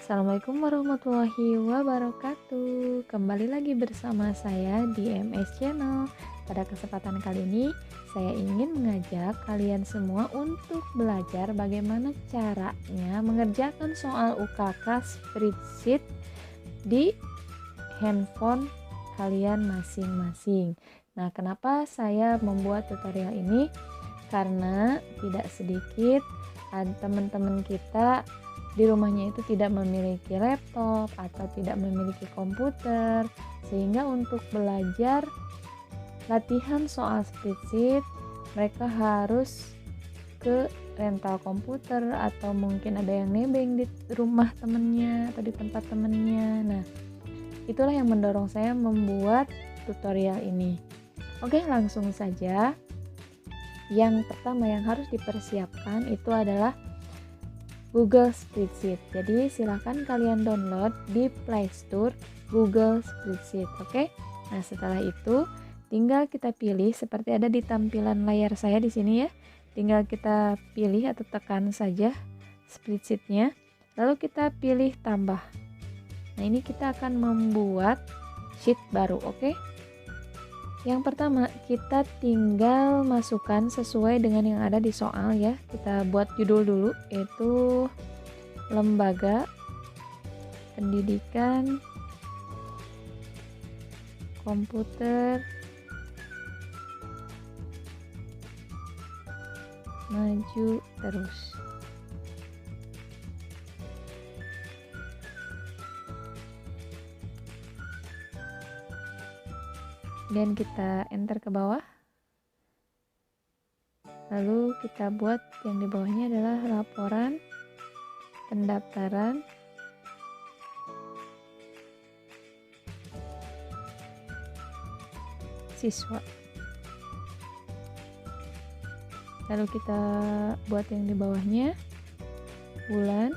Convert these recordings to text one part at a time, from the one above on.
Assalamualaikum warahmatullahi wabarakatuh. Kembali lagi bersama saya di MS Channel. Pada kesempatan kali ini, saya ingin mengajak kalian semua untuk belajar bagaimana caranya mengerjakan soal UKK spreadsheet di handphone kalian masing-masing. Nah, kenapa saya membuat tutorial ini? Karena tidak sedikit teman-teman kita di rumahnya itu tidak memiliki laptop atau tidak memiliki komputer, sehingga untuk belajar latihan soal spreadsheet mereka harus ke rental komputer atau mungkin ada yang nebeng di rumah temennya atau di tempat temennya. Nah, itulah yang mendorong saya membuat tutorial ini. Oke, langsung saja. Yang pertama yang harus dipersiapkan itu adalah Google Spreadsheet. Jadi silahkan kalian download di Play Store Google Spreadsheet. Oke. Nah, setelah itu tinggal kita pilih seperti ada di tampilan layar saya di sini ya. Tinggal kita pilih atau tekan saja spreadsheetnya. Lalu kita pilih tambah. Nah, ini kita akan membuat sheet baru, oke? Yang pertama, kita tinggal masukkan sesuai dengan yang ada di soal ya. Kita buat judul dulu, yaitu Lembaga Pendidikan Komputer Maju Terus. Kemudian kita enter ke bawah. Lalu kita buat yang di bawahnya adalah laporan pendaftaran siswa. Lalu kita buat yang di bawahnya bulan,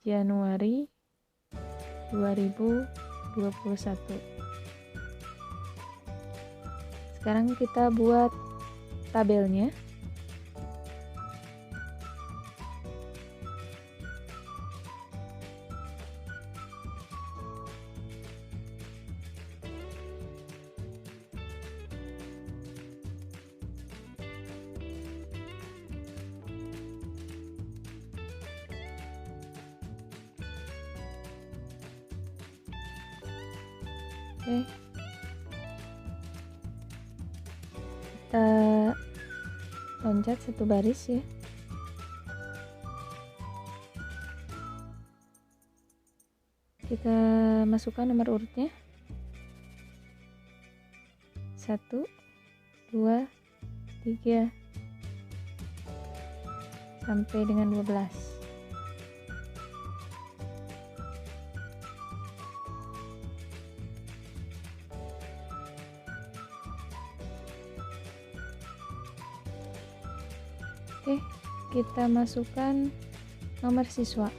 Januari 2021. Sekarang kita buat tabelnya. Oke. Kita loncat satu baris ya. Kita masukkan nomor urutnya. 1, 2, 3 sampai dengan 12. Oke, kita masukkan nomor siswa.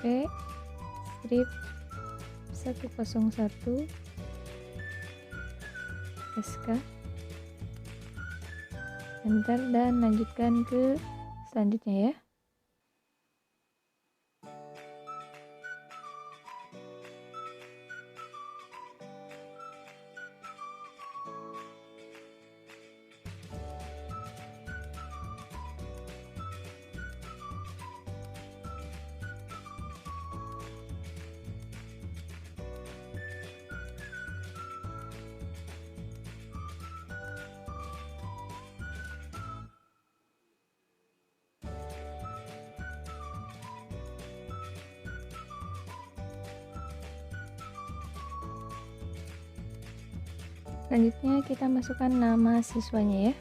P strip 101 SK. Enter dan lanjutkan ke selanjutnya ya. Selanjutnya kita masukkan nama siswanya ya.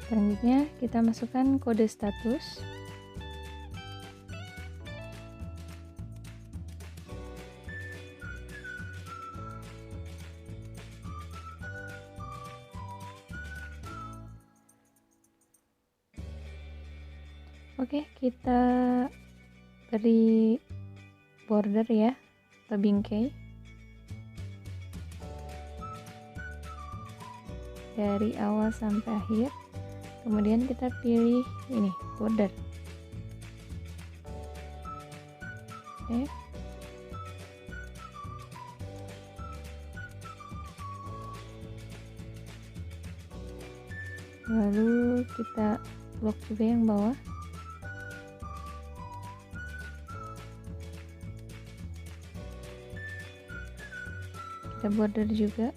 Selanjutnya kita masukkan kode status. Oke, kita beri border ya, atau bingkai dari awal sampai akhir. Kemudian kita pilih ini border. Oke. Lalu kita blok juga yang bawah. Kita border juga.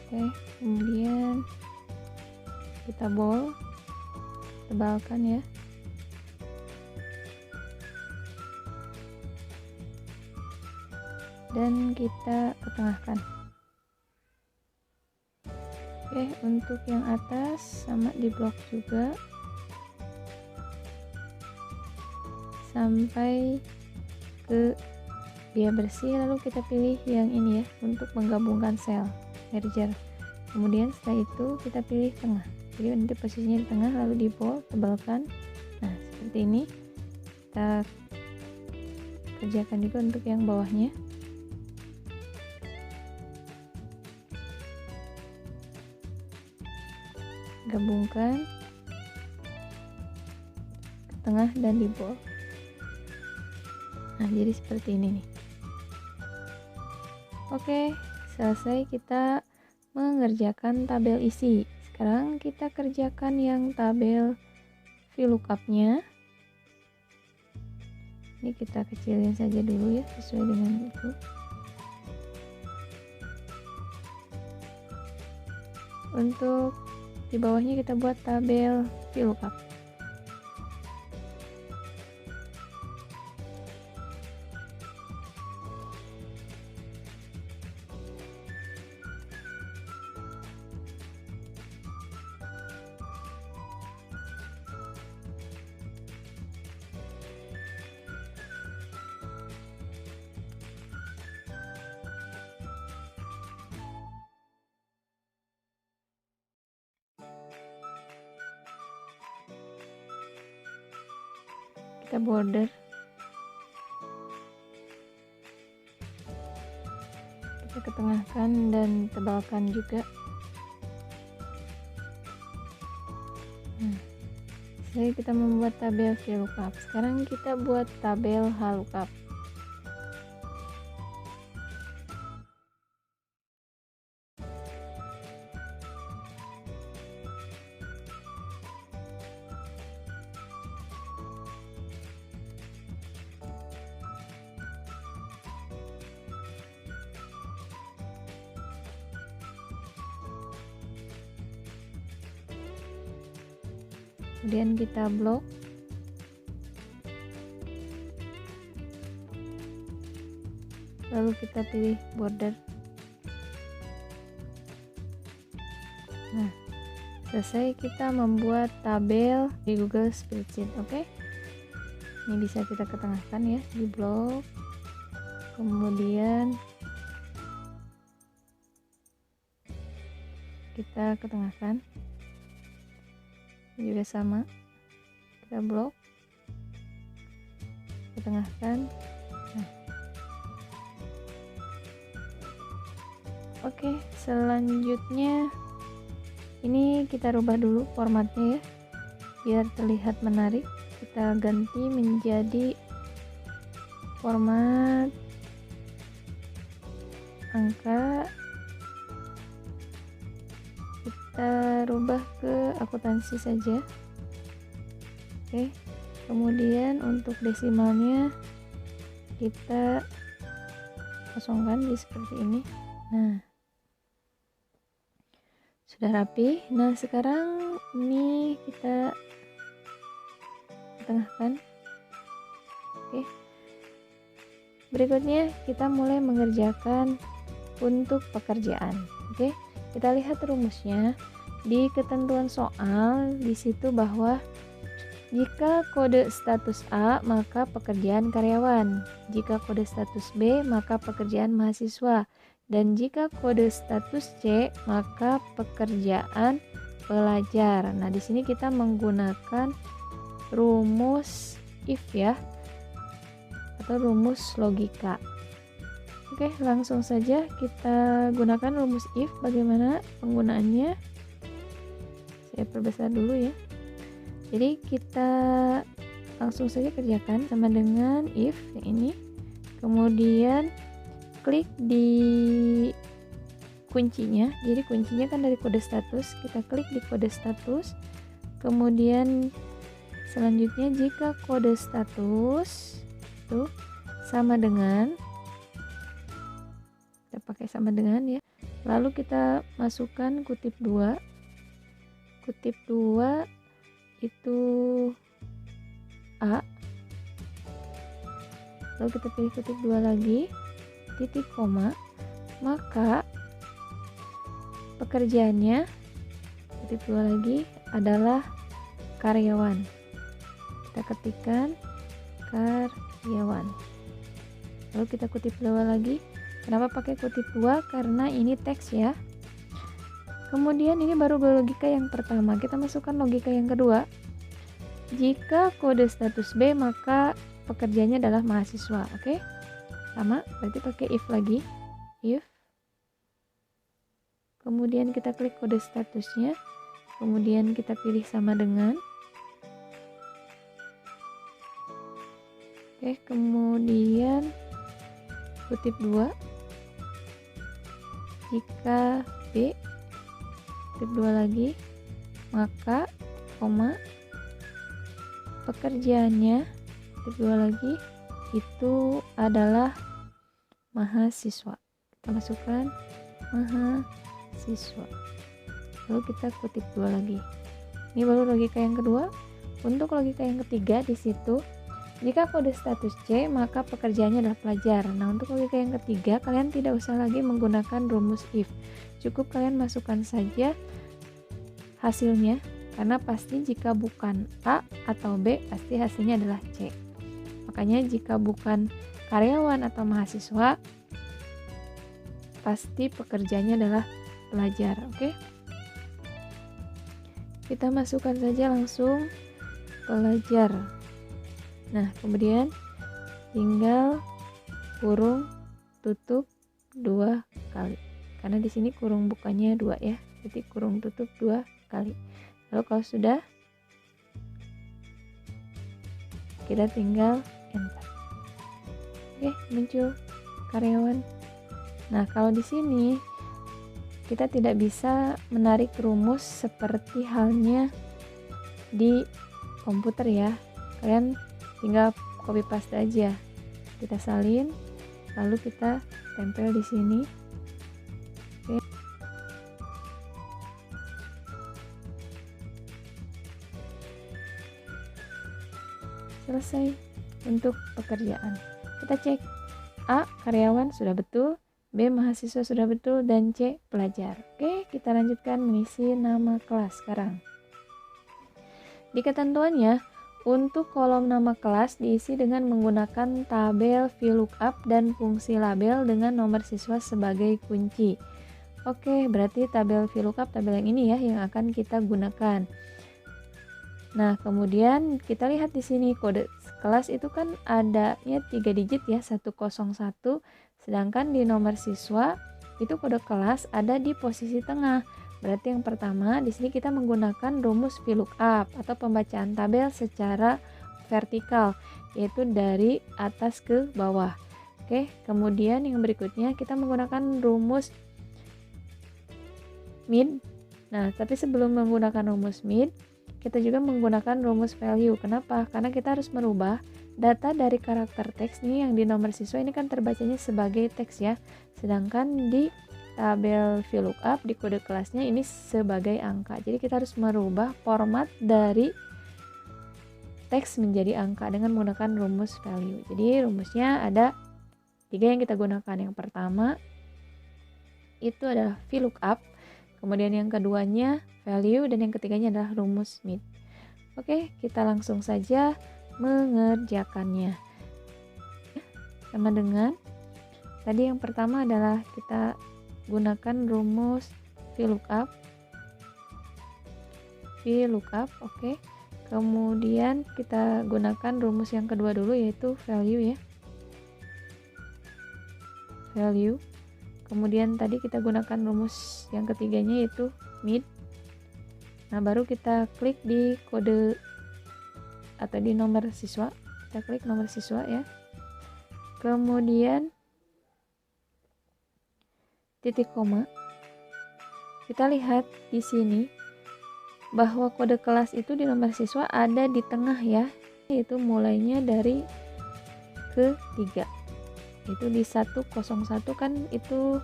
Oke, kemudian kita bold, tebalkan ya. Dan kita ketengahkan. Oke, untuk yang atas sama di blok juga sampai ke dia bersih. Lalu kita pilih yang ini ya, untuk menggabungkan sel merger. Kemudian setelah itu kita pilih tengah, jadi nanti posisinya di tengah, lalu di bold, tebalkan. Nah seperti ini. Kita kerjakan juga untuk yang bawahnya. Gabungkan ke tengah dan di bold. Nah jadi seperti ini nih. Oke, selesai kita mengerjakan tabel isi. Sekarang kita kerjakan yang tabel VLOOKUP-nya. Ini kita kecilin saja dulu ya, sesuai dengan itu. Untuk di bawahnya kita buat tabel VLOOKUP. Kita border, kita ketengahkan dan tebalkan juga. Nah, jadi kita membuat tabel VLOOKUP. Sekarang kita buat tabel HLOOKUP. Kemudian kita blok, lalu kita pilih border. Nah selesai kita membuat tabel di Google Spreadsheet. Oke, ini bisa kita ketengahkan ya, di blok, kemudian kita ketengahkan juga sama, kita blok, ketengahkan. Nah. Oke, selanjutnya ini kita rubah dulu formatnya ya, biar terlihat menarik. Kita ganti menjadi format angka, kita rubah ke akuntansi saja. Oke, kemudian untuk desimalnya kita kosongkan di seperti ini. Nah sudah rapi. Nah sekarang ini kita tengahkan. Oke, berikutnya kita mulai mengerjakan untuk pekerjaan. Oke, kita lihat rumusnya. di ketentuan soal di situ bahwa jika kode status A maka pekerjaan karyawan, jika kode status B maka pekerjaan mahasiswa, dan jika kode status C maka pekerjaan pelajar. Nah, di sini kita menggunakan rumus if ya, atau rumus logika. Oke, langsung saja kita gunakan rumus if. Bagaimana penggunaannya? Saya perbesar dulu ya. Jadi kita langsung saja kerjakan sama dengan if ini. Kemudian klik di kuncinya. Jadi kuncinya kan dari kode status. Kita klik di kode status. Kemudian selanjutnya jika kode status itu sama dengan, kita pakai sama dengan ya. Lalu kita masukkan kutip 2. Kutip 2 itu A. Lalu kita pilih kutip 2 lagi, titik koma, maka pekerjaannya, kutip 2 lagi, adalah karyawan. Kita ketikkan karyawan. Lalu kita kutip 2 lagi. Kenapa pakai kutip 2? Karena ini teks ya. Kemudian ini baru logika yang pertama. Kita masukkan logika yang kedua. Jika kode status B maka pekerjaannya adalah mahasiswa. Oke? Sama, berarti pakai if lagi. If. Kemudian kita klik kode statusnya. Kemudian kita pilih sama dengan. Oke, kemudian kutip 2. Jika B, kutip 2 lagi, maka koma pekerjaannya, kutip 2 lagi, itu adalah mahasiswa. Kita masukkan mahasiswa. Lalu kita kutip 2 lagi. Ini baru logika yang kedua. Untuk logika yang ketiga di situ, jika kode status C maka pekerjaannya adalah pelajar. Nah, untuk logika yang ketiga kalian tidak usah lagi menggunakan rumus if. Cukup kalian masukkan saja hasilnya, karena pasti jika bukan A atau B pasti hasilnya adalah C. Makanya jika bukan karyawan atau mahasiswa pasti pekerjaannya adalah pelajar. Oke? Kita masukkan saja langsung pelajar. Nah, kemudian tinggal kurung tutup 2 kali. Karena di sini kurung bukanya 2 ya. Jadi kurung tutup 2 kali. Lalu kalau sudah, kita tinggal enter. Oke, muncul karyawan. Nah, kalau di sini kita tidak bisa menarik rumus seperti halnya di komputer ya. Kalian tinggal copy paste aja. Kita salin, lalu kita tempel di sini. Oke. Selesai untuk pekerjaan. Kita cek A karyawan sudah betul, B mahasiswa sudah betul, dan C pelajar. Oke, kita lanjutkan mengisi nama kelas sekarang. Di ketentuannya, untuk kolom nama kelas diisi dengan menggunakan tabel VLOOKUP dan fungsi label dengan nomor siswa sebagai kunci. Oke, berarti tabel VLOOKUP, tabel yang ini ya yang akan kita gunakan. Nah, kemudian kita lihat di sini kode kelas itu kan adanya 3 digit ya, 101, sedangkan di nomor siswa itu kode kelas ada di posisi tengah. Berarti yang pertama di sini kita menggunakan rumus VLOOKUP atau pembacaan tabel secara vertikal, yaitu dari atas ke bawah. Oke, kemudian yang berikutnya kita menggunakan rumus mid. Nah, tapi sebelum menggunakan rumus mid, kita juga menggunakan rumus value. Kenapa? Karena kita harus merubah data dari karakter teks nih yang di nomor siswa ini kan terbacanya sebagai teks ya. Sedangkan di tabel VLOOKUP di kode kelasnya ini sebagai angka. Jadi kita harus merubah format dari teks menjadi angka dengan menggunakan rumus value. Jadi rumusnya ada 3 yang kita gunakan. Yang pertama itu adalah VLOOKUP, kemudian yang keduanya value, dan yang ketiganya adalah rumus mid. Oke, kita langsung saja mengerjakannya. Sama dengan tadi yang pertama adalah kita gunakan rumus VLOOKUP. Oke. Kemudian kita gunakan rumus yang kedua dulu, yaitu value ya. Value. Kemudian tadi kita gunakan rumus yang ketiganya yaitu mid. Nah, baru kita klik di kode atau di nomor siswa. Kita klik nomor siswa ya. Kemudian titik koma. Kita lihat di sini bahwa kode kelas itu di nomor siswa ada di tengah ya, yaitu mulainya dari ke-3. Itu di 101 kan itu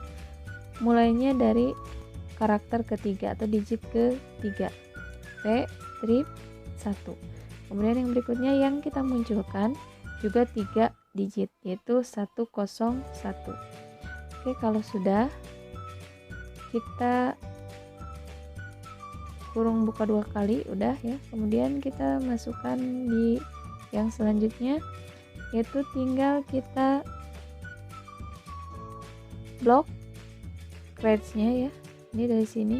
mulainya dari karakter ketiga atau digit ke-3. P strip 1. Kemudian yang berikutnya yang kita munculkan juga 3 digit, yaitu 101. Oke, kalau sudah, kita kurung buka 2 kali, udah ya. Kemudian kita masukkan di yang selanjutnya, yaitu tinggal kita blok creds-nya ya. Ini dari sini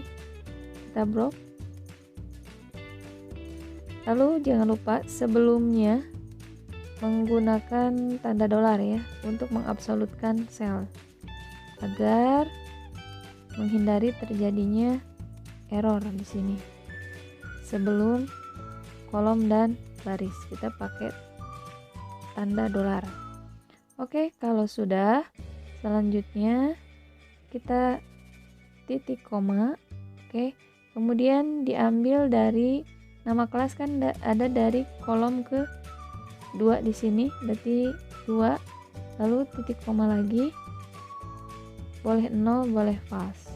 kita blok. Lalu jangan lupa sebelumnya menggunakan tanda dolar ya untuk mengabsolutkan sel agar menghindari terjadinya error di sini. Sebelum kolom dan baris kita pakai tanda dolar. Oke, kalau sudah, selanjutnya kita titik koma. Oke, kemudian diambil dari nama kelas kan ada dari kolom ke 2 di sini, berarti 2, lalu titik koma lagi, boleh 0, boleh false,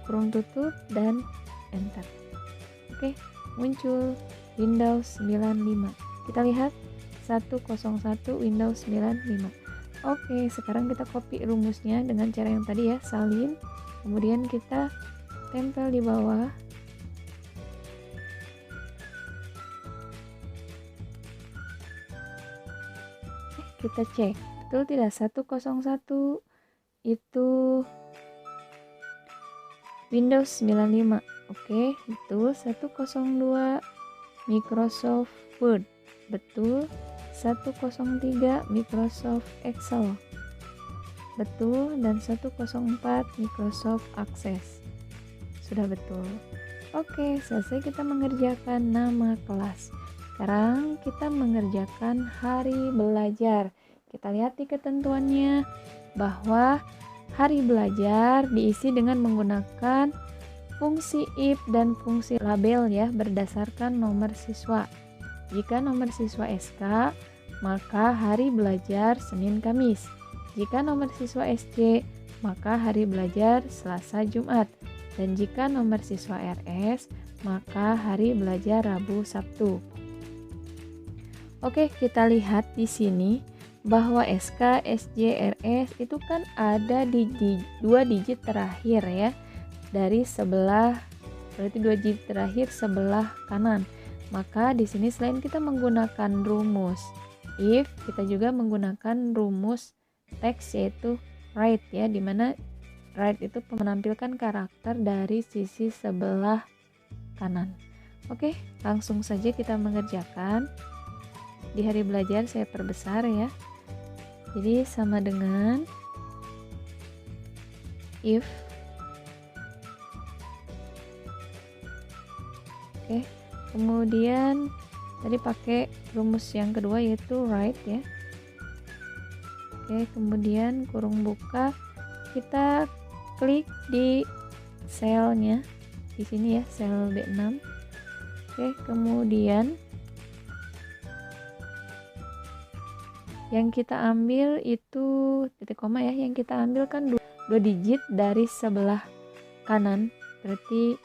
kurung tutup dan enter. Oke, muncul Windows 95. Kita lihat 101 Windows 95. Oke, sekarang kita copy rumusnya dengan cara yang tadi ya, salin, kemudian kita tempel di bawah. Kita cek, betul tidak 101 itu Windows 95. Oke, betul. 102 Microsoft Word. Betul. 103 Microsoft Excel. Betul. Dan 104 Microsoft Access. Sudah betul. Oke, selesai kita mengerjakan nama kelas. Sekarang kita mengerjakan hari belajar. Kita lihat di ketentuannya bahwa hari belajar diisi dengan menggunakan fungsi if dan fungsi label ya, berdasarkan nomor siswa. Jika nomor siswa SK, maka hari belajar Senin Kamis. Jika nomor siswa SC, maka hari belajar Selasa Jumat. Dan jika nomor siswa RS, maka hari belajar Rabu Sabtu. Oke, kita lihat di sini bahwa SK, SJ, RS itu kan ada di 2 digit terakhir ya. Dari sebelah, berarti 2 digit terakhir sebelah kanan. Maka di sini selain kita menggunakan rumus if, kita juga menggunakan rumus teks yaitu right ya, dimana right itu menampilkan karakter dari sisi sebelah kanan. Oke, langsung saja kita mengerjakan. Di hari belajar saya perbesar ya. Jadi sama dengan if. Oke, kemudian tadi pakai rumus yang kedua yaitu right ya. Oke, kemudian kurung buka, kita klik di selnya di sini ya, sel B6. Oke, kemudian yang kita ambil itu titik koma ya, yang kita ambil kan 2 digit dari sebelah kanan, berarti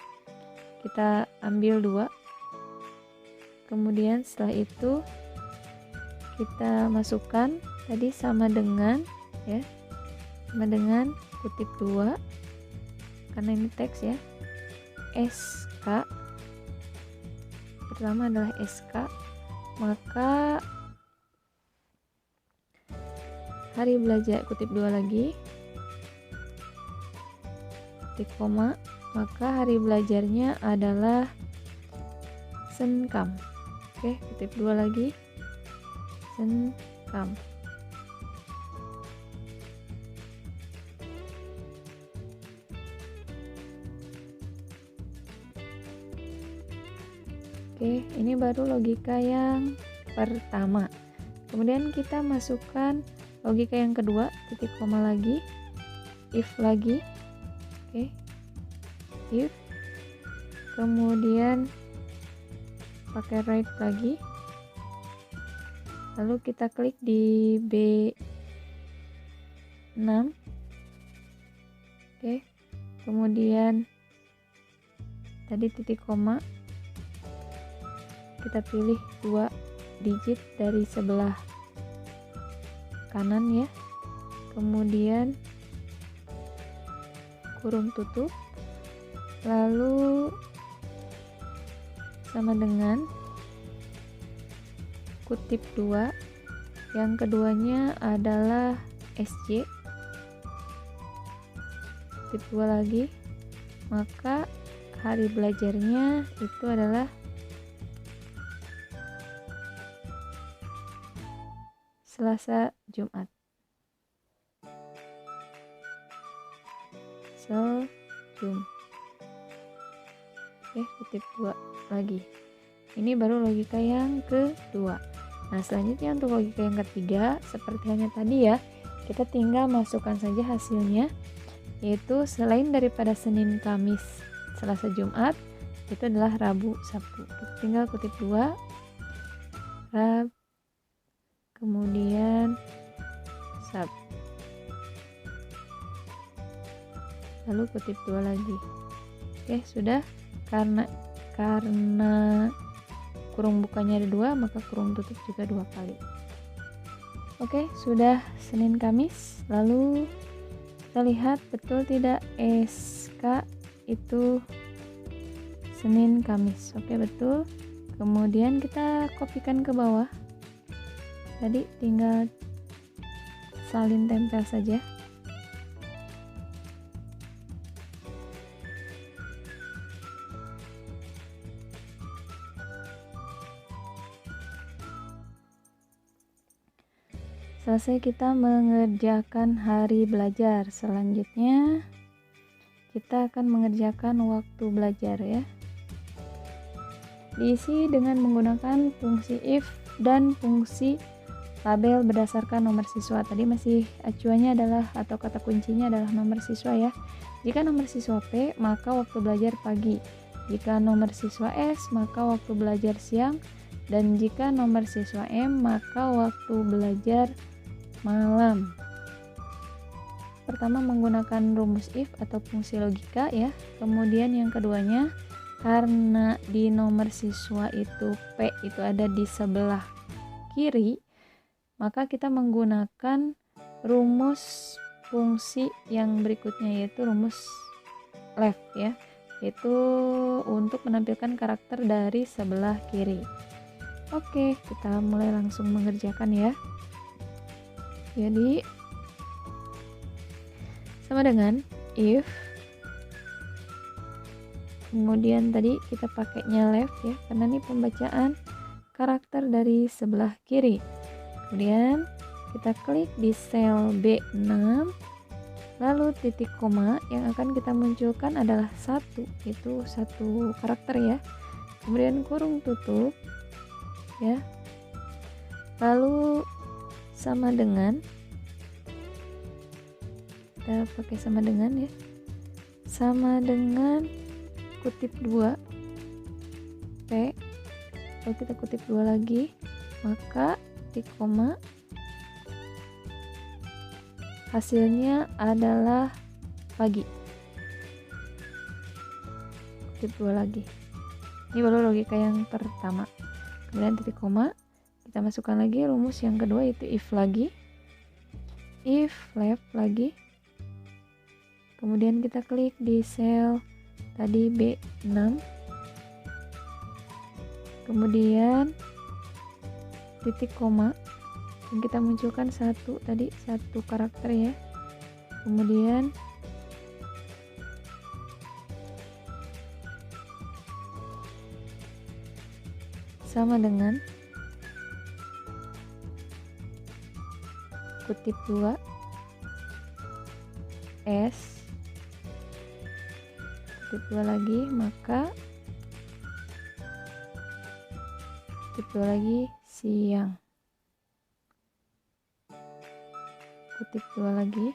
kita ambil 2. Kemudian setelah itu kita masukkan tadi sama dengan ya, sama dengan kutip 2 karena ini teks ya, SK pertama adalah SK, maka hari belajar kutip 2 lagi, titik koma, maka hari belajarnya adalah Senkam. Oke, kutip 2 lagi, Senkam. Oke, ini baru logika yang pertama. Kemudian kita masukkan logika yang kedua, titik koma lagi, if lagi. Oke, if, kemudian pakai right lagi, lalu kita klik di B6. Oke, kemudian tadi titik koma, kita pilih 2 digit dari sebelah kanan ya, kemudian kurung tutup, lalu sama dengan kutip 2, yang keduanya adalah SJ, kutip 2 lagi, maka hari belajarnya itu adalah Selasa, Jumat. Seljum. Oke, kutip 2 lagi. Ini baru logika yang kedua. Nah, selanjutnya untuk logika yang ketiga, seperti halnya tadi ya, kita tinggal masukkan saja hasilnya, yaitu selain daripada Senin, Kamis, Selasa, Jumat, itu adalah Rabu, Sabtu. Kita tinggal kutip 2, Rabu, kemudian Sabtu, lalu kutip 2 lagi. Oke, sudah. Karena kurung bukanya ada 2, maka kurung tutup juga 2 kali. Oke, sudah Senin, Kamis. Lalu kita lihat betul tidak SK itu Senin, Kamis. Oke, betul. Kemudian kita kopikan ke bawah. Tadi tinggal salin tempel saja. Selesai kita mengerjakan hari belajar. Selanjutnya kita akan mengerjakan waktu belajar ya. Diisi dengan menggunakan fungsi if dan fungsi label berdasarkan nomor siswa. Tadi masih acuannya adalah atau kata kuncinya adalah nomor siswa ya. Jika nomor siswa P, maka waktu belajar pagi. Jika nomor siswa S, maka waktu belajar siang. Dan jika nomor siswa M, maka waktu belajar malam. Pertama menggunakan rumus if atau fungsi logika ya. Kemudian yang keduanya, karena di nomor siswa itu P itu ada di sebelah kiri, maka kita menggunakan rumus fungsi yang berikutnya, yaitu rumus left ya, yaitu untuk menampilkan karakter dari sebelah kiri. Oke, kita mulai langsung mengerjakan ya. Jadi sama dengan if, kemudian tadi kita pakainya left ya, karena ini pembacaan karakter dari sebelah kiri. Kemudian kita klik di sel B6, lalu titik koma, yang akan kita munculkan adalah 1, itu 1 karakter ya. Kemudian kurung tutup ya, lalu sama dengan, kita pakai sama dengan ya, sama dengan kutip 2 P, lalu kita kutip 2 lagi, maka titik koma, hasilnya adalah pagi, kutip 2 lagi. Ini baru logika yang pertama. Kemudian titik koma, kita masukkan lagi rumus yang kedua, yaitu if lagi, if left lagi, kemudian kita klik di sel tadi B6, kemudian titik koma, dan kita munculkan satu karakter ya, kemudian sama dengan kutip 2 S, kutip 2 lagi, maka kutip 2 lagi siang, kutip 2 lagi.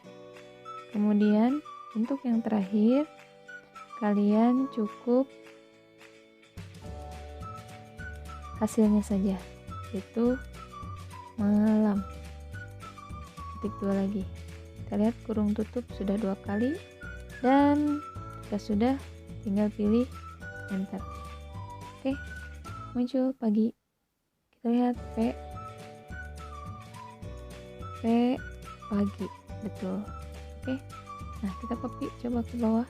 Kemudian untuk yang terakhir kalian cukup hasilnya saja, yaitu malam, kutip 2 lagi. Kita lihat kurung tutup sudah 2 kali, dan jika sudah tinggal pilih enter. Oke, muncul pagi. Kita lihat P pagi, betul. Oke, nah kita copy coba ke bawah.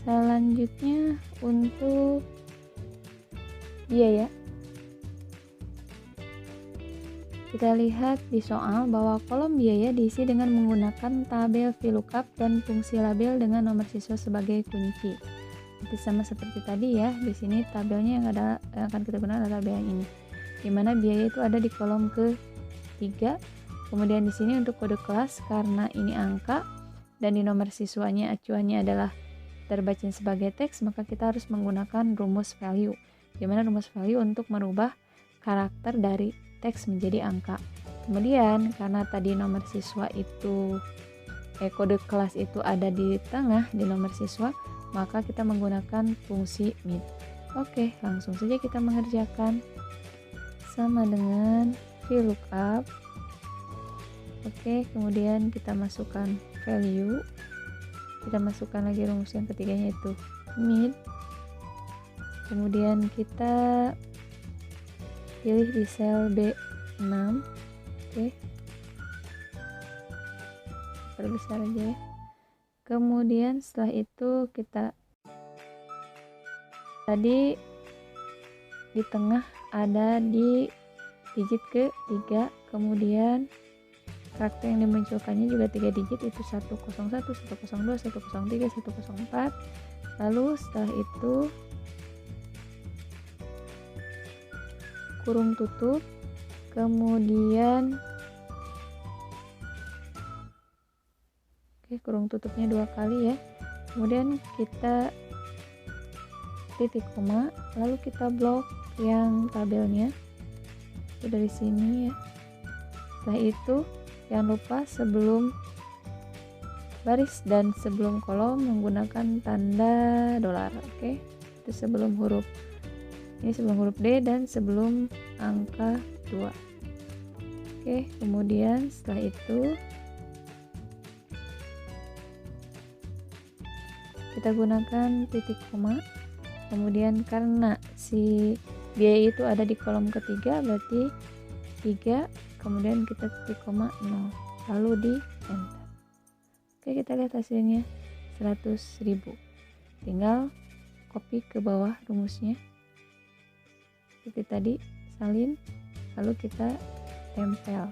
Selanjutnya untuk biaya, kita lihat di soal bahwa kolom biaya diisi dengan menggunakan tabel VLOOKUP dan fungsi label dengan nomor siswa sebagai kunci. Itu sama seperti tadi ya. Di sini tabelnya yang akan kita gunakan adalah tabel yang ini, dimana biaya itu ada di kolom ke-3. Kemudian di sini untuk kode kelas, karena ini angka dan di nomor siswanya acuannya adalah terbaca sebagai teks, maka kita harus menggunakan rumus value, dimana rumus value untuk merubah karakter dari teks menjadi angka. Kemudian karena tadi nomor siswa itu kode kelas itu ada di tengah di nomor siswa, maka kita menggunakan fungsi mid. Oke, langsung saja kita mengerjakan. Sama dengan VLOOKUP. Oke, kemudian kita masukkan value, kita masukkan lagi rumus yang ketiganya itu mid, kemudian kita pilih di sel B6. Oke, perbesar aja ya. Kemudian setelah itu kita tadi di tengah ada di digit ke-3, kemudian karakter yang dimunculkannya juga 3 digit, itu 101, 102, 103, 104. Lalu setelah itu kurung tutup, kemudian kurung tutupnya 2 kali ya, kemudian kita titik koma, lalu kita blok yang tabelnya itu dari sini ya. Setelah itu jangan lupa sebelum baris dan sebelum kolom menggunakan tanda dolar. Oke, itu sebelum huruf ini, sebelum huruf D dan sebelum angka 2. Oke, kemudian setelah itu kita gunakan titik koma, kemudian karena si biaya itu ada di kolom ketiga berarti 3, kemudian kita titik koma 0, lalu di enter. Oke, kita lihat hasilnya 100.000. Tinggal copy ke bawah rumusnya seperti tadi, salin, lalu kita tempel.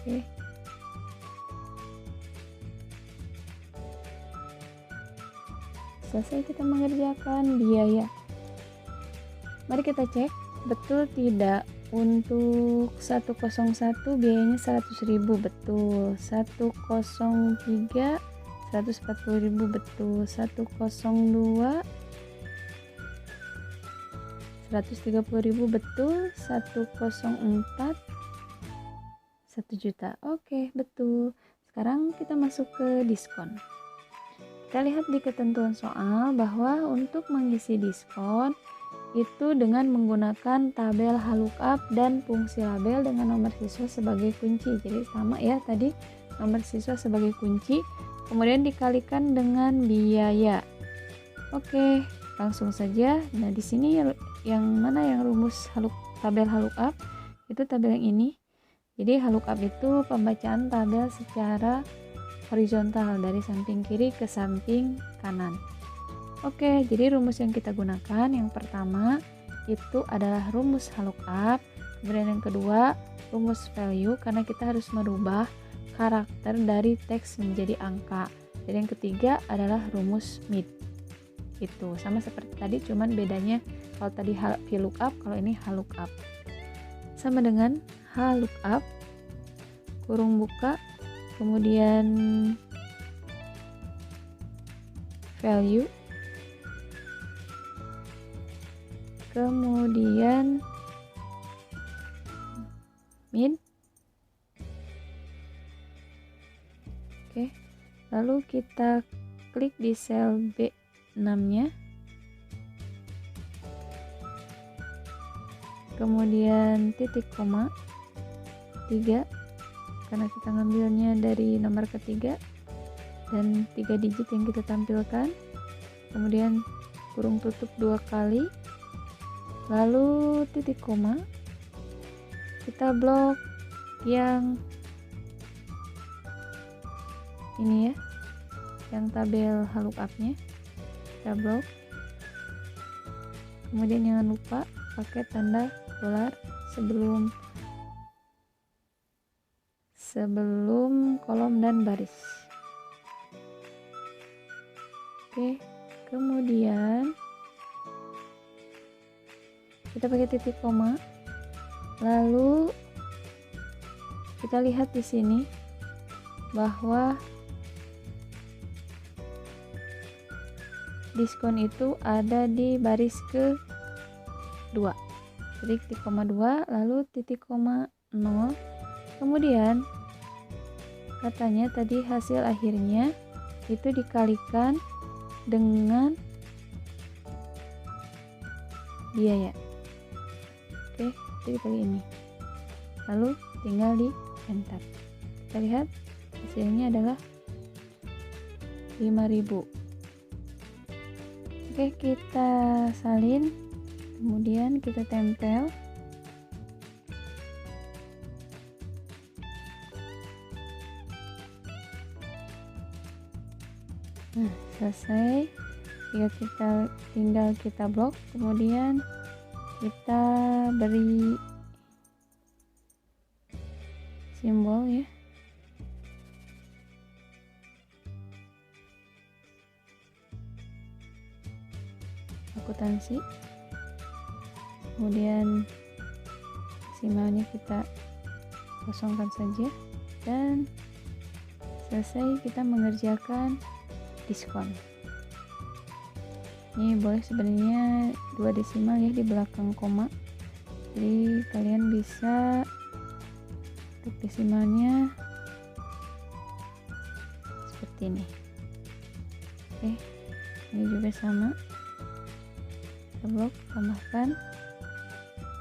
Oke, selesai kita mengerjakan biaya. Mari kita cek betul tidak. Untuk 101 biayanya 100.000, betul. 103 140.000, betul. 102 130.000, betul. 104 1 juta. Oke, betul. Sekarang kita masuk ke diskon. Kita lihat di ketentuan soal bahwa untuk mengisi diskon itu dengan menggunakan tabel VLOOKUP dan fungsi label dengan nomor siswa sebagai kunci. Jadi sama ya tadi, nomor siswa sebagai kunci, kemudian dikalikan dengan biaya. Oke, langsung saja. Nah, di sini yang mana yang rumus tabel VLOOKUP? Itu tabel yang ini. Jadi lookup itu pembacaan tabel secara horizontal dari samping kiri ke samping kanan. Oke, jadi rumus yang kita gunakan yang pertama itu adalah rumus lookup. Kemudian yang kedua rumus value, karena kita harus merubah karakter dari teks menjadi angka. Dan yang ketiga adalah rumus MID. Itu sama seperti tadi, cuman bedanya kalau tadi VLOOKUP, kalau ini lookup. Sama dengan lookup, kurung buka, kemudian value, kemudian min. Oke, lalu kita klik di sel B6 nya, kemudian titik koma 3 karena kita ngambilnya dari nomor ketiga dan 3 digit yang kita tampilkan, kemudian kurung tutup 2 kali, lalu titik koma, kita blok yang ini ya, yang tabel lookupnya kita blok. Kemudian jangan lupa pakai tanda dolar sebelum kolom dan baris. Oke, kemudian kita pakai titik koma, lalu kita lihat di sini bahwa diskon itu ada di baris ke-2, titik koma 2, lalu titik koma 0. Kemudian katanya tadi hasil akhirnya itu dikalikan dengan biaya. Oke, jadi kali ini. Lalu tinggal di enter. Kita lihat hasilnya adalah 5.000. Oke, kita salin, kemudian kita tempel. Nah, selesai. Tinggal kita blok, kemudian kita beri simbol ya. Akuntansi. Kemudian simalnya kita kosongkan saja dan selesai kita mengerjakan diskon. Ini boleh sebenarnya 2 desimal ya di belakang koma, jadi kalian bisa untuk desimalnya seperti ini. Oke, ini juga sama, kita blok, tambahkan,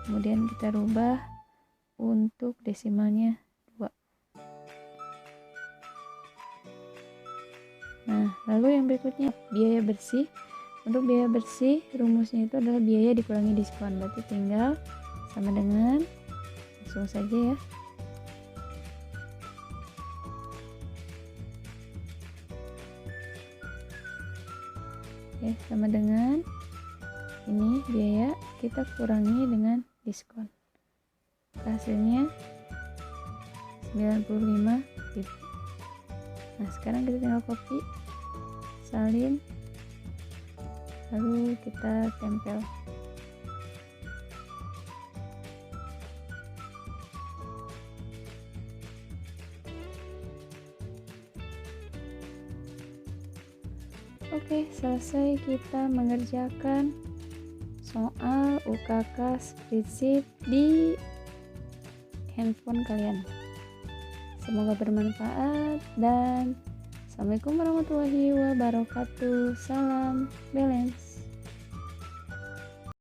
kemudian kita rubah untuk desimalnya 2. Nah, lalu yang berikutnya biaya bersih. Untuk biaya bersih rumusnya itu adalah biaya dikurangi diskon, berarti tinggal sama dengan, langsung saja ya. Oke, sama dengan ini biaya kita kurangi dengan diskon, hasilnya 95.000. Nah, sekarang kita tinggal copy, salin, lalu kita tempel. Oke, selesai kita mengerjakan soal UKK spreadsheet di handphone kalian. Semoga bermanfaat dan Assalamualaikum warahmatullahi wabarakatuh. Salam balance.